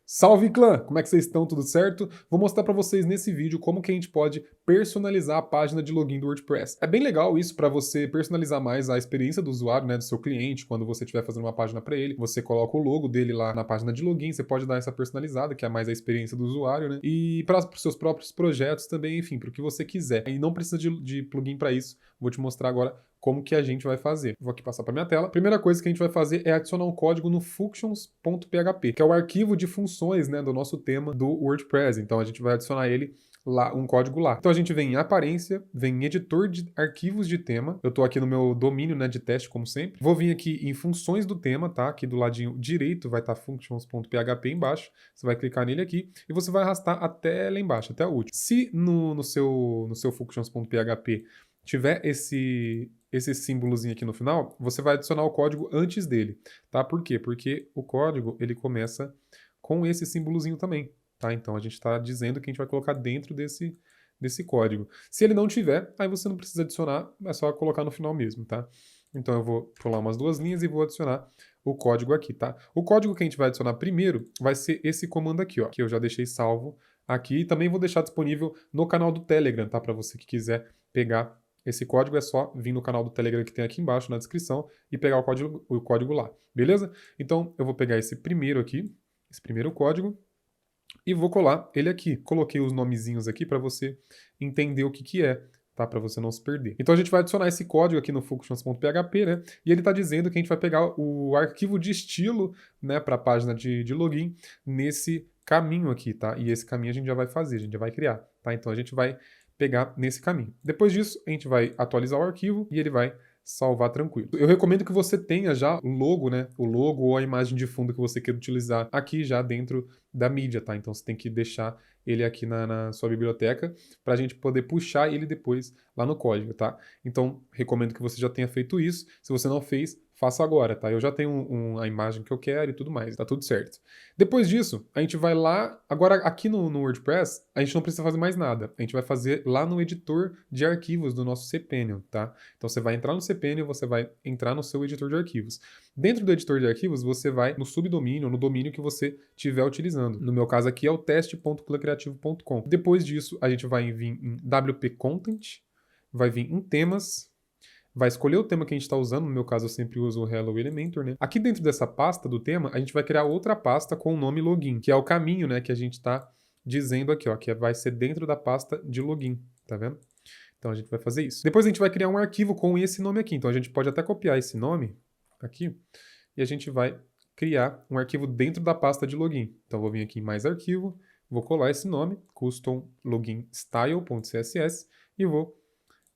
Salve clã! Como é que vocês estão? Tudo certo? Vou mostrar para vocês nesse vídeo como que a gente pode personalizar a página de login do WordPress. É bem legal isso para você personalizar mais a experiência do usuário, né, do seu cliente, quando você estiver fazendo uma página para ele, você coloca o logo dele lá na página de login, você pode dar essa personalizada, que é mais a experiência do usuário, né? E para os seus próprios projetos também, enfim, para o que você quiser. E não precisa de plugin para isso. Vou te mostrar agora como que a gente vai fazer. Vou aqui passar para minha tela. Primeira coisa que a gente vai fazer é adicionar um código no functions.php, que é o arquivo de funções, né, do nosso tema do WordPress. Então a gente vai adicionar ele lá, um código lá. Então a gente vem em aparência, vem em editor de arquivos de tema. Eu estou aqui no meu domínio, né, de teste, como sempre. Vou vir aqui em funções do tema, tá? Aqui do ladinho direito vai estar functions.php embaixo. Você vai clicar nele aqui e você vai arrastar até lá embaixo, até o último. Se no seu functions.php tiver esse símbolozinho aqui no final, você vai adicionar o código antes dele, tá? Por quê? Porque o código, ele começa com esse símbolozinho também, tá? Então a gente está dizendo que a gente vai colocar dentro desse código. Se ele não tiver, aí você não precisa adicionar, é só colocar no final mesmo, tá? Então eu vou pular umas duas linhas e vou adicionar o código aqui, tá? O código que a gente vai adicionar primeiro vai ser esse comando aqui, ó, que eu já deixei salvo aqui e também vou deixar disponível no canal do Telegram, tá? Para você que quiser pegar esse código, é só vir no canal do Telegram que tem aqui embaixo na descrição e pegar o código lá, beleza? Então eu vou pegar esse primeiro aqui, esse primeiro código, e vou colar ele aqui. Coloquei os nomezinhos aqui para você entender o que que é, tá? Para você não se perder. Então a gente vai adicionar esse código aqui no functions.php, né? E ele está dizendo que a gente vai pegar o arquivo de estilo, né, para a página de login nesse caminho aqui, tá? E esse caminho a gente já vai fazer, a gente já vai criar, tá? Então a gente vai pegar nesse caminho. Depois disso, a gente vai atualizar o arquivo e ele vai salvar tranquilo. Eu recomendo que você tenha já o logo, né? O logo ou a imagem de fundo que você quer utilizar aqui já dentro da mídia, tá? Então você tem que deixar ele aqui na sua biblioteca para a gente poder puxar ele depois lá no código, tá? Então recomendo que você já tenha feito isso. Se você não fez, faça agora, tá? Eu já tenho a imagem que eu quero e tudo mais, tá tudo certo. Depois disso, a gente vai lá, agora aqui no WordPress, a gente não precisa fazer mais nada. A gente vai fazer lá no editor de arquivos do nosso cPanel, tá? Então você vai entrar no cPanel, você vai entrar no seu editor de arquivos. Dentro do editor de arquivos, você vai no subdomínio, no domínio que você estiver utilizando. No meu caso aqui é o teste.clãcreativo.com. Depois disso, a gente vai vir em WP Content, vai vir em temas, vai escolher o tema que a gente está usando, no meu caso eu sempre uso o Hello Elementor, né? Aqui dentro dessa pasta do tema, a gente vai criar outra pasta com o nome login, que é o caminho, né, que a gente está dizendo aqui, ó, que vai ser dentro da pasta de login, tá vendo? Então a gente vai fazer isso. Depois a gente vai criar um arquivo com esse nome aqui, então a gente pode até copiar esse nome aqui e a gente vai criar um arquivo dentro da pasta de login. Então vou vir aqui em mais arquivo, vou colar esse nome, custom login style.css e vou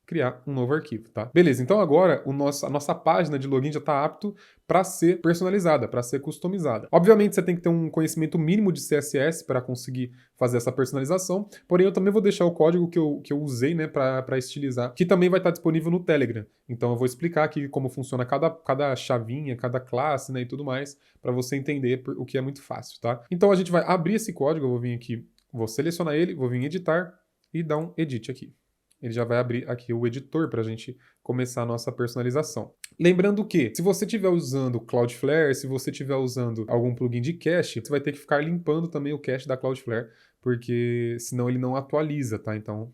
criar um novo arquivo, tá? Beleza, então agora a nossa página de login já está apto para ser personalizada, para ser customizada. Obviamente você tem que ter um conhecimento mínimo de CSS para conseguir fazer essa personalização, porém eu também vou deixar o código que eu usei, né, para estilizar, que também vai estar disponível no Telegram. Então eu vou explicar aqui como funciona cada chavinha, cada classe, né, e tudo mais, para você entender o que é muito fácil, tá? Então a gente vai abrir esse código, eu vou vir aqui, vou selecionar ele, vou vir em editar e dar um edit aqui. Ele já vai abrir aqui o editor para a gente começar a nossa personalização. Lembrando que, se você estiver usando Cloudflare, se você estiver usando algum plugin de cache, você vai ter que ficar limpando também o cache da Cloudflare, porque senão ele não atualiza, tá? Então,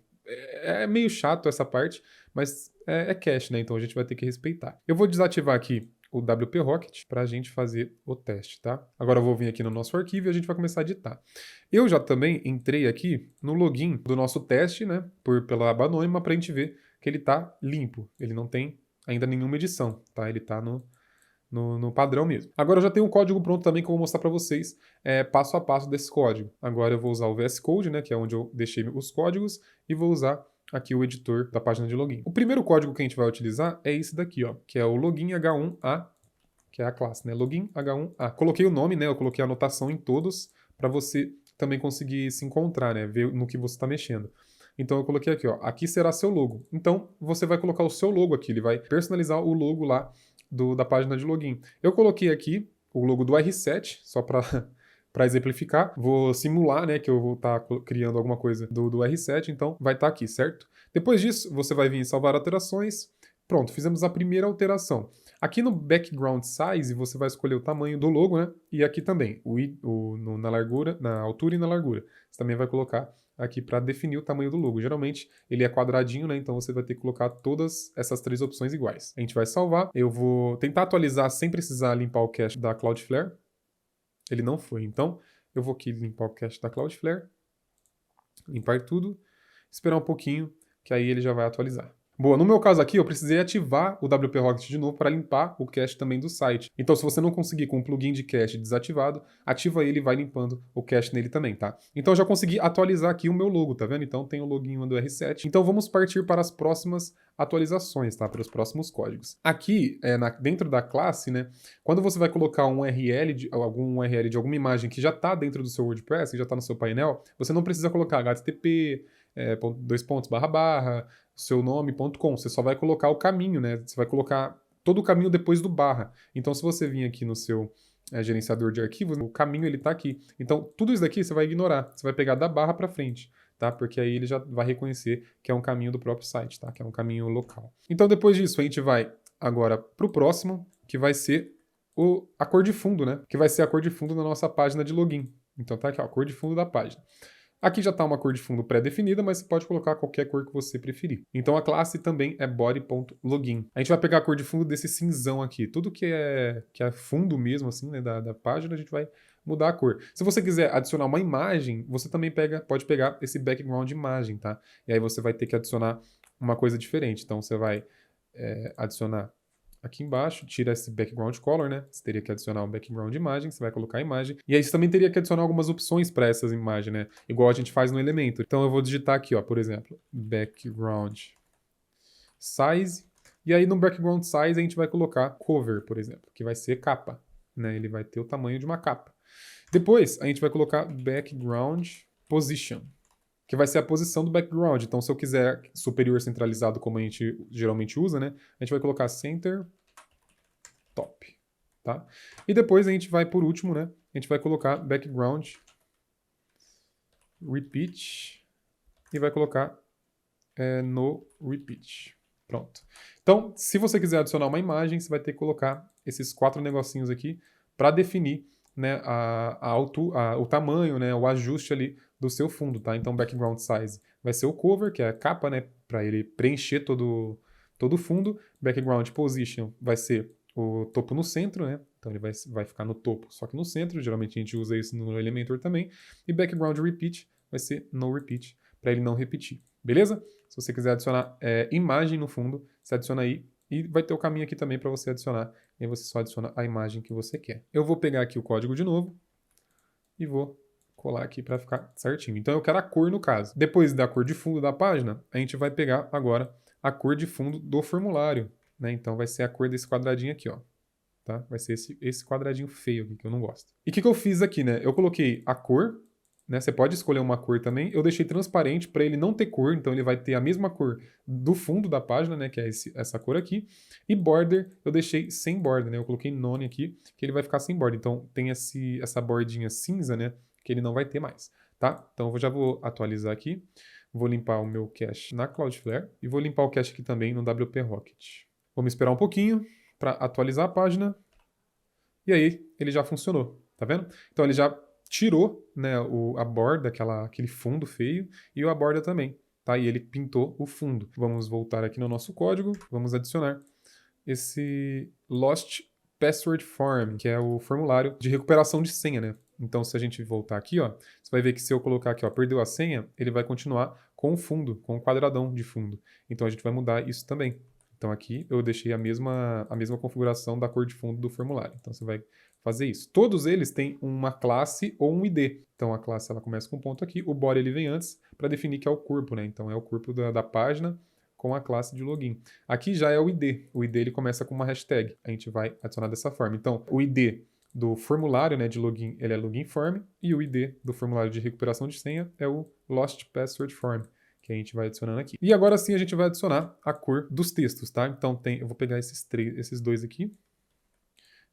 é meio chato essa parte, mas é cache, né? Então a gente vai ter que respeitar. Eu vou desativar aqui o WP Rocket para a gente fazer o teste, tá? Agora eu vou vir aqui no nosso arquivo e a gente vai começar a editar. Eu já também entrei aqui no login do nosso teste, né, pela aba anônima, para a gente ver que ele está limpo. Ele não tem ainda nenhuma edição, tá? Ele está no padrão mesmo. Agora eu já tenho o código pronto também que eu vou mostrar para vocês passo a passo desse código. Agora eu vou usar o VS Code, né, que é onde eu deixei os códigos, e vou usar aqui o editor da página de login. O primeiro código que a gente vai utilizar é esse daqui, ó, que é o login H1A, que é a classe, né? Login H1A. Coloquei o nome, né? Eu coloquei a anotação em todos para você também conseguir se encontrar, né? Ver no que você está mexendo. Então eu coloquei aqui, ó, aqui será seu logo. Então você vai colocar o seu logo aqui, ele vai personalizar o logo lá da página de login. Eu coloquei aqui o logo do R7, só para para exemplificar. Vou simular, né, que eu vou estar criando alguma coisa do R7, então vai estar aqui, certo? Depois disso, você vai vir em salvar alterações, Pronto, fizemos a primeira alteração. Aqui no Background Size, você vai escolher o tamanho do logo, né? E aqui também, na largura, na altura e na largura. Você também vai colocar aqui para definir o tamanho do logo. Geralmente, ele é quadradinho, né? Então você vai ter que colocar todas essas 3 opções iguais. A gente vai salvar. Eu vou tentar atualizar sem precisar limpar o cache da Cloudflare. Ele não foi, então eu vou aqui limpar o cache da Cloudflare. Limpar tudo. Esperar um pouquinho, que aí ele já vai atualizar. Boa, no meu caso aqui, eu precisei ativar o WP Rocket de novo para limpar o cache também do site. Então, se você não conseguir com o plugin de cache desativado, ativa ele e vai limpando o cache nele também, tá? Então, eu já consegui atualizar aqui o meu logo, tá vendo? Então, tem o loginho do R7. Então, vamos partir para as próximas atualizações, tá? Para os próximos códigos. Aqui, dentro da classe, né? Quando você vai colocar um URL algum URL de alguma imagem que já está dentro do seu WordPress, que já está no seu painel, você não precisa colocar HTTP, dois pontos, barra, barra, seu nome.com. Você só vai colocar o caminho, né? Você vai colocar todo o caminho depois do barra. Então, se você vir aqui no seu gerenciador de arquivos, o caminho ele tá aqui. Então, tudo isso daqui você vai ignorar. Você vai pegar da barra para frente, tá? Porque aí ele já vai reconhecer que é um caminho do próprio site, tá? Que é um caminho local. Então, depois disso, a gente vai agora pro próximo, que vai ser a cor de fundo, né? Que vai ser a cor de fundo na nossa página de login. Então, tá aqui, ó, a cor de fundo da página. Aqui já está uma cor de fundo pré-definida, mas você pode colocar qualquer cor que você preferir. Então a classe também é body.login. A gente vai pegar a cor de fundo desse cinzão aqui. Tudo que é fundo mesmo, assim, né, da página, a gente vai mudar a cor. Se você quiser adicionar uma imagem, você também pode pegar esse background imagem, tá? E aí você vai ter que adicionar uma coisa diferente. Então você vai adicionar aqui embaixo, tira esse background color, né? Você teria que adicionar um background imagem, você vai colocar a imagem. E aí você também teria que adicionar algumas opções para essas imagens, né? Igual a gente faz no Elementor. Então eu vou digitar aqui, ó, por exemplo, background size. E aí no background size a gente vai colocar cover, por exemplo, que vai ser capa, né? Ele vai ter o tamanho de uma capa. Depois a gente vai colocar background position, que vai ser a posição do background. Então, se eu quiser superior centralizado, como a gente geralmente usa, né? A gente vai colocar center top, tá? E depois a gente vai, por último, né? A gente vai colocar background repeat e vai colocar no repeat. Pronto. Então, se você quiser adicionar uma imagem, você vai ter que colocar esses 4 negocinhos aqui para definir, né, o tamanho, né, o ajuste ali do seu fundo, tá? Então, background size vai ser o cover, que é a capa, né, para ele preencher todo o fundo. Background position vai ser o topo no centro, né? Então ele vai ficar no topo, só que no centro. Geralmente a gente usa isso no Elementor também. E background repeat vai ser no repeat, para ele não repetir. Beleza? Se você quiser adicionar imagem no fundo, você adiciona aí. E vai ter o caminho aqui também para você adicionar. E aí você só adiciona a imagem que você quer. Eu vou pegar aqui o código de novo e vou colar aqui para ficar certinho. Então eu quero a cor no caso. Depois da cor de fundo da página, a gente vai pegar agora a cor de fundo do formulário, né? Então vai ser a cor desse quadradinho aqui, ó. Tá? Vai ser esse quadradinho feio aqui que eu não gosto. E o que eu fiz aqui, né? Eu coloquei a cor, né? Você pode escolher uma cor também. Eu deixei transparente para ele não ter cor, então ele vai ter a mesma cor do fundo da página, né? Que é essa cor aqui. E border eu deixei sem border, né? Eu coloquei none aqui, que ele vai ficar sem border. Então tem essa bordinha cinza, né? Que ele não vai ter mais, tá? Então eu já vou atualizar aqui. Vou limpar o meu cache na Cloudflare e vou limpar o cache aqui também no WP Rocket. Vamos esperar um pouquinho para atualizar a página. E aí ele já funcionou, tá vendo? Então ele já tirou, né, a borda, aquele fundo feio, e a borda também, tá? E ele pintou o fundo. Vamos voltar aqui no nosso código, vamos adicionar esse Lost Password Form, que é o formulário de recuperação de senha, né? Então, se a gente voltar aqui, ó, você vai ver que se eu colocar aqui, ó, perdeu a senha, ele vai continuar com o fundo, com o quadradão de fundo. Então, a gente vai mudar isso também. Então, aqui eu deixei a mesma configuração da cor de fundo do formulário. Então, você vai fazer isso. Todos eles têm uma classe ou um ID. Então, a classe ela começa com um ponto aqui, o body ele vem antes para definir que é o corpo, né? Então, é o corpo da página com a classe de login. Aqui já é o ID. O ID ele começa com uma hashtag. A gente vai adicionar dessa forma. Então, o ID do formulário, né, de login, ele é login form, e o ID do formulário de recuperação de senha é o Lost Password Form, que a gente vai adicionando aqui. E agora sim a gente vai adicionar a cor dos textos, tá? Então eu vou pegar esses dois aqui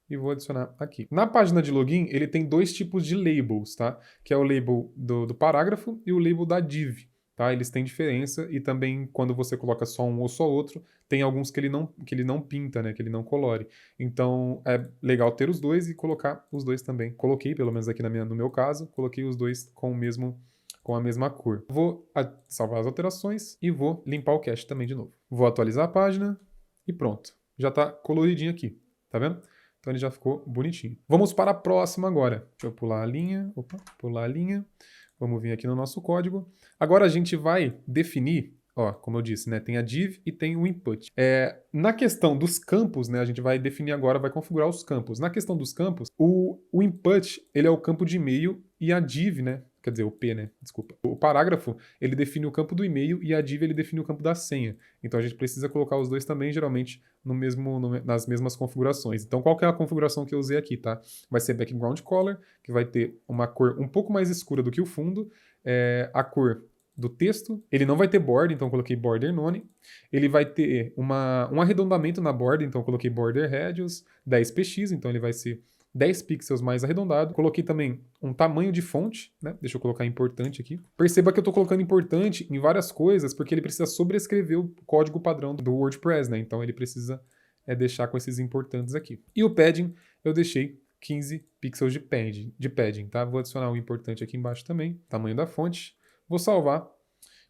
e vou adicionar aqui. Na página de login, ele tem 2 tipos de labels, tá? Que é o label do parágrafo e o label da div. tá? Eles têm diferença e também quando você coloca só um ou só outro, tem alguns que ele não pinta, né? Que ele não colore. Então é legal ter os dois e colocar os dois também. Coloquei, pelo menos aqui no meu caso, coloquei os dois com a mesma cor. Vou salvar as alterações e vou limpar o cache também de novo. Vou atualizar a página e pronto. Já está coloridinho aqui, tá vendo? Então ele já ficou bonitinho. Vamos para a próxima agora. Deixa eu pular a linha. Opa, pular a linha. Vamos vir aqui no nosso código. Agora a gente vai definir, ó, como eu disse, né? Tem a div e tem o input. Na questão dos campos, né? A gente vai definir agora, vai configurar os campos. Na questão dos campos, o input, ele é o campo de e-mail e a div, né? Quer dizer, o P, né? Desculpa. O parágrafo, ele define o campo do e-mail e a div, ele define o campo da senha. Então a gente precisa colocar os dois também, geralmente, nas mesmas configurações. Então qual que é a configuração que eu usei aqui, tá? Vai ser background color, que vai ter uma cor um pouco mais escura do que o fundo. A cor do texto, ele não vai ter border, então eu coloquei border none. Ele vai ter um arredondamento na border, então eu coloquei border radius 10px, então ele vai ser 10 pixels mais arredondado. Coloquei também um tamanho de fonte, né? Deixa eu colocar importante aqui. Perceba que eu estou colocando importante em várias coisas, porque ele precisa sobrescrever o código padrão do WordPress, né? Então ele precisa deixar com esses importantes aqui. E o padding, eu deixei 15 pixels de padding, tá? Vou adicionar o importante aqui embaixo também, tamanho da fonte. Vou salvar.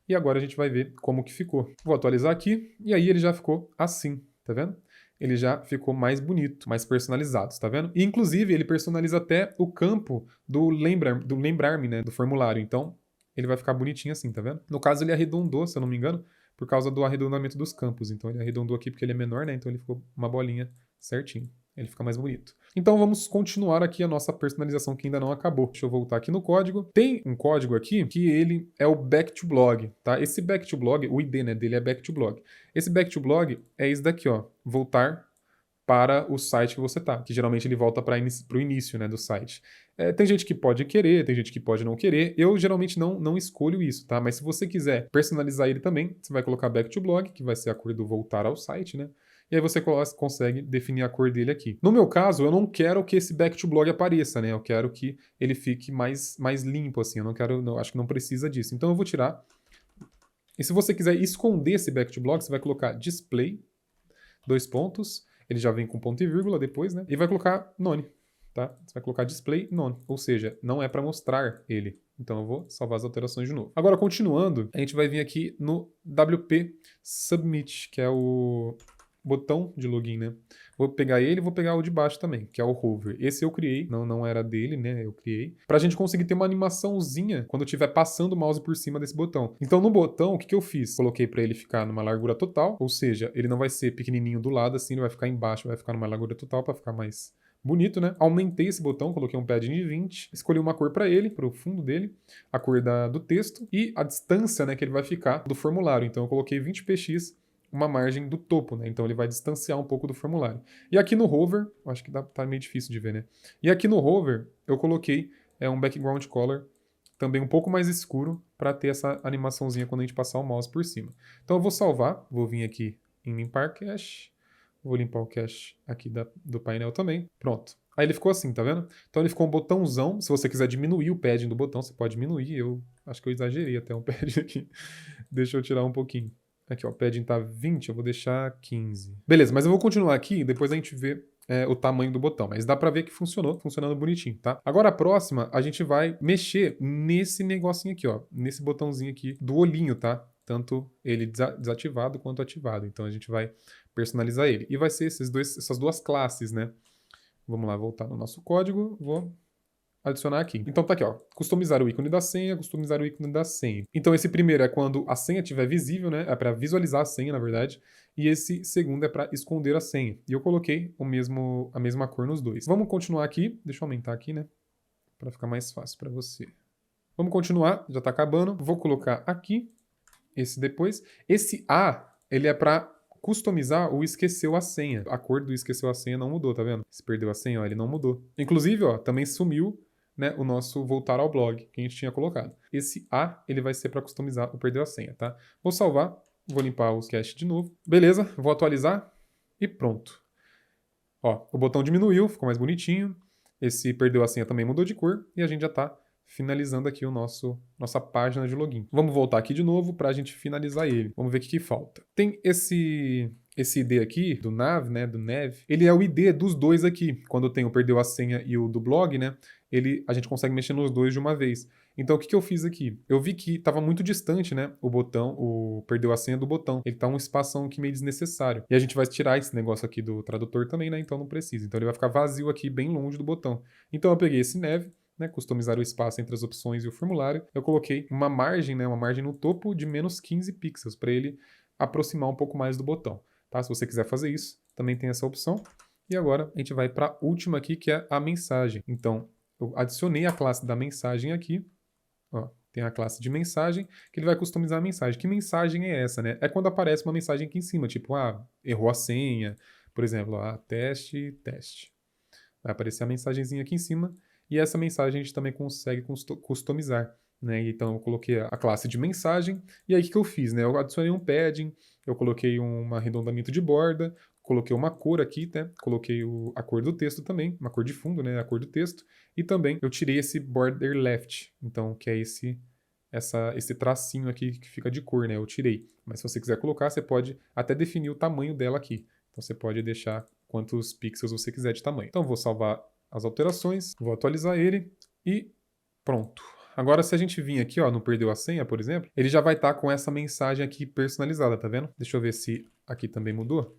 E agora a gente vai ver como que ficou. Vou atualizar aqui, e aí ele já ficou assim, tá vendo? Ele já ficou mais bonito, mais personalizado, tá vendo? E, inclusive, ele personaliza até o campo do lembrar-me, né, do formulário. Então, ele vai ficar bonitinho assim, tá vendo? No caso, ele arredondou, se eu não me engano, por causa do arredondamento dos campos. Então, ele arredondou aqui porque ele é menor, né? Então, ele ficou uma bolinha certinho. Ele fica mais bonito. Então vamos continuar aqui a nossa personalização que ainda não acabou. Deixa eu voltar aqui no código. Tem um código aqui que ele é o back to blog, tá? Esse back to blog, o ID, né, dele é back to blog. Esse back to blog é esse daqui, ó, voltar para o site que você tá, que geralmente ele volta para o início, né, do site. Tem gente que pode querer, tem gente que pode não querer. Eu geralmente não escolho isso, tá? Mas se você quiser personalizar ele também, você vai colocar back to blog, que vai ser a cor do voltar ao site, né? E aí você consegue definir a cor dele aqui. No meu caso, eu não quero que esse back to blog apareça, né? Eu quero que ele fique mais limpo, assim. Acho que não precisa disso. Então eu vou tirar. E se você quiser esconder esse back to blog, você vai colocar display, 2 pontos. Ele já vem com ponto e vírgula depois, né? E vai colocar none, tá? Você vai colocar display none, ou seja, não é para mostrar ele. Então eu vou salvar as alterações de novo. Agora, continuando, a gente vai vir aqui no WP Submit, que é o botão de login, né? Vou pegar ele e vou pegar o de baixo também, que é o hover. Esse eu criei, não era dele, né? Eu criei. Pra gente conseguir ter uma animaçãozinha quando eu estiver passando o mouse por cima desse botão. Então no botão, o que eu fiz? Coloquei pra ele ficar numa largura total, ou seja, ele não vai ser pequenininho do lado assim, ele vai ficar embaixo, vai ficar numa largura total pra ficar mais bonito, né? Aumentei esse botão, coloquei um padding de 20, escolhi uma cor para ele, para o fundo dele, a cor do texto e a distância, né, que ele vai ficar do formulário. Então eu coloquei 20px, uma margem do topo, né? Então ele vai distanciar um pouco do formulário. E aqui no hover, acho que tá meio difícil de ver, né? E aqui no hover eu coloquei um background color também um pouco mais escuro para ter essa animaçãozinha quando a gente passar o mouse por cima. Então eu vou salvar, vou vir aqui em limpar cache, vou limpar o cache aqui do painel também. Pronto. Aí ele ficou assim, tá vendo? Então ele ficou um botãozão. Se você quiser diminuir o padding do botão, você pode diminuir. Eu acho que eu exagerei até um padding aqui. Deixa eu tirar um pouquinho. Aqui, ó, o padding tá 20, eu vou deixar 15. Beleza, mas eu vou continuar aqui e depois a gente vê o tamanho do botão. Mas dá pra ver que funcionando bonitinho, tá? Agora a próxima, a gente vai mexer nesse negocinho aqui, ó. Nesse botãozinho aqui do olhinho, tá? Tanto ele desativado quanto ativado. Então a gente vai personalizar ele. E vai ser essas duas classes, né? Vamos lá, voltar no nosso código. Vou adicionar aqui. Então tá aqui, ó. Customizar o ícone da senha, customizar o ícone da senha. Então esse primeiro é quando a senha estiver visível, né? É para visualizar a senha, na verdade. E esse segundo é para esconder a senha. E eu coloquei a mesma cor nos dois. Vamos continuar aqui. Deixa eu aumentar aqui, né? Para ficar mais fácil para você. Vamos continuar, já tá acabando. Vou colocar aqui esse depois. Esse A, ele é para customizar o esqueceu a senha. A cor do esqueceu a senha não mudou, tá vendo? Se perdeu a senha, ó, ele não mudou. Inclusive, ó, também sumiu, né, o nosso voltar ao blog que a gente tinha colocado. Esse A, ele vai ser para customizar o perdeu a senha, tá? Vou salvar, vou limpar os cache de novo. Beleza, vou atualizar e pronto. Ó, o botão diminuiu, ficou mais bonitinho. Esse perdeu a senha também mudou de cor e a gente já tá finalizando aqui nossa página de login. Vamos voltar aqui de novo para a gente finalizar ele. Vamos ver o que falta. Tem esse ID aqui, do nav, né, do nav, ele é o ID dos dois aqui. Quando tem o perdeu a senha e o do blog, né, a gente consegue mexer nos dois de uma vez. Então, o que eu fiz aqui? Eu vi que estava muito distante, né, o botão, o perdeu a senha do botão. Ele tá um espação aqui meio desnecessário. E a gente vai tirar esse negócio aqui do tradutor também, né, então não precisa. Então, ele vai ficar vazio aqui, bem longe do botão. Então, eu peguei esse nav, né, customizar o espaço entre as opções e o formulário. Eu coloquei uma margem, né, uma margem no topo de menos 15 pixels, para ele aproximar um pouco mais do botão. Tá? Se você quiser fazer isso, também tem essa opção. E agora a gente vai para a última aqui, que é a mensagem. Então, eu adicionei a classe da mensagem aqui. Ó, tem a classe de mensagem, que ele vai customizar a mensagem. Que mensagem é essa, né? É quando aparece uma mensagem aqui em cima, tipo, errou a senha, por exemplo, teste. Vai aparecer a mensagenzinha aqui em cima, e essa mensagem a gente também consegue customizar. Né? Então eu coloquei a classe de mensagem, e aí o que eu fiz? Né? Eu adicionei um padding, eu coloquei um arredondamento de borda, coloquei uma cor aqui, né? Coloquei a cor do texto também, uma cor de fundo, né? A cor do texto, e também eu tirei esse border left, então que é esse tracinho aqui que fica de cor, né? Eu tirei. Mas se você quiser colocar, você pode até definir o tamanho dela aqui. Então você pode deixar quantos pixels você quiser de tamanho. Então eu vou salvar as alterações, vou atualizar ele e pronto. Agora, se a gente vir aqui, ó, não perdeu a senha, por exemplo, ele já vai estar com essa mensagem aqui personalizada, tá vendo? Deixa eu ver se aqui também mudou.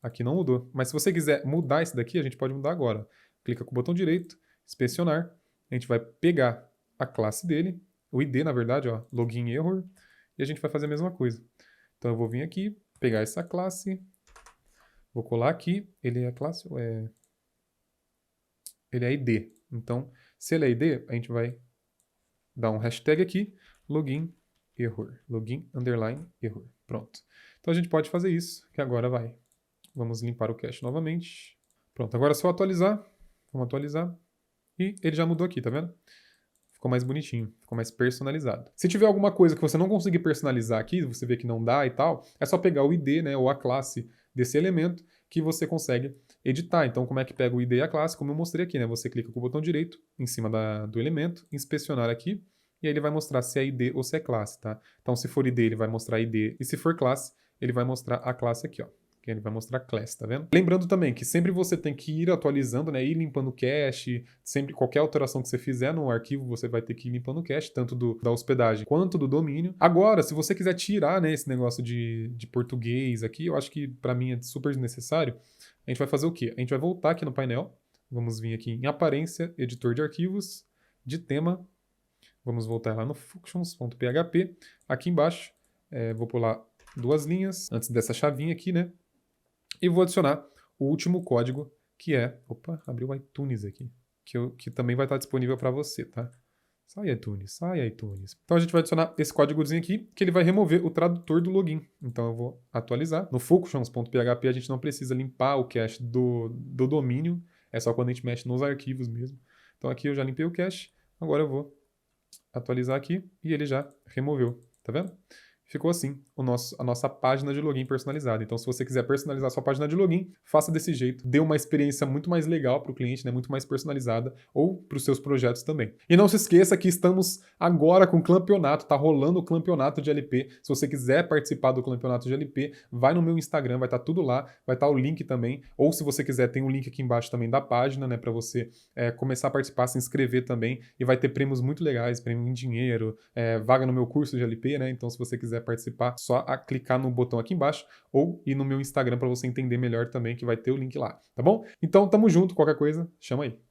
Aqui não mudou. Mas se você quiser mudar esse daqui, a gente pode mudar agora. Clica com o botão direito, inspecionar. A gente vai pegar a classe dele, o ID, na verdade, ó, login error, e a gente vai fazer a mesma coisa. Então eu vou vir aqui, pegar essa classe, vou colar aqui, ele é classe ou é... Ele é ID. Então, se ele é ID, a gente vai dar um hashtag aqui, login error, login underline error. Pronto. Então a gente pode fazer isso, que agora vai. Vamos limpar o cache novamente. Pronto, agora é só atualizar. Vamos atualizar. E ele já mudou aqui, tá vendo? Ficou mais bonitinho, ficou mais personalizado. Se tiver alguma coisa que você não conseguir personalizar aqui, você vê que não dá e tal, é só pegar o ID, né, ou a classe desse elemento que você consegue editar. Então, como é que pega o ID e a classe? Como eu mostrei aqui, né? Você clica com o botão direito em cima do elemento, inspecionar aqui, e aí ele vai mostrar se é ID ou se é classe, tá? Então, se for ID, ele vai mostrar ID, e se for classe, ele vai mostrar a classe aqui, ó. Ele vai mostrar class, tá vendo? Lembrando também que sempre você tem que ir atualizando, né? Ir limpando o cache. Sempre qualquer alteração que você fizer no arquivo, você vai ter que ir limpando o cache, tanto da hospedagem quanto do domínio. Agora, se você quiser tirar, né, esse negócio de português aqui, eu acho que para mim é super desnecessário. A gente vai fazer o quê? A gente vai voltar aqui no painel. Vamos vir aqui em aparência, editor de arquivos, de tema. Vamos voltar lá no functions.php. Aqui embaixo, vou pular 2 linhas antes dessa chavinha aqui, né? E vou adicionar o último código, que é... Opa, abriu o iTunes aqui. Que também vai estar disponível para você, tá? Sai iTunes, sai iTunes. Então a gente vai adicionar esse códigozinho aqui, que ele vai remover o tradutor do login. Então eu vou atualizar. No functions.php a gente não precisa limpar o cache do domínio, é só quando a gente mexe nos arquivos mesmo. Então aqui eu já limpei o cache, agora eu vou atualizar aqui e ele já removeu, tá vendo? Ficou assim a nossa página de login personalizada. Então, se você quiser personalizar a sua página de login, faça desse jeito. Dê uma experiência muito mais legal para o cliente, né? Muito mais personalizada, ou para os seus projetos também. E não se esqueça que estamos agora com o campeonato, tá rolando o campeonato de LP. Se você quiser participar do campeonato de LP, vai no meu Instagram, vai estar tudo lá, vai estar o link também. Ou se você quiser, tem um link aqui embaixo também da página, né? Para você começar a participar, se inscrever também. E vai ter prêmios muito legais, prêmio em dinheiro, vaga no meu curso de LP, né? Então, se você quiser participar, só clicar no botão aqui embaixo ou ir no meu Instagram para você entender melhor também, que vai ter o link lá, tá bom? Então, tamo junto, qualquer coisa, chama aí.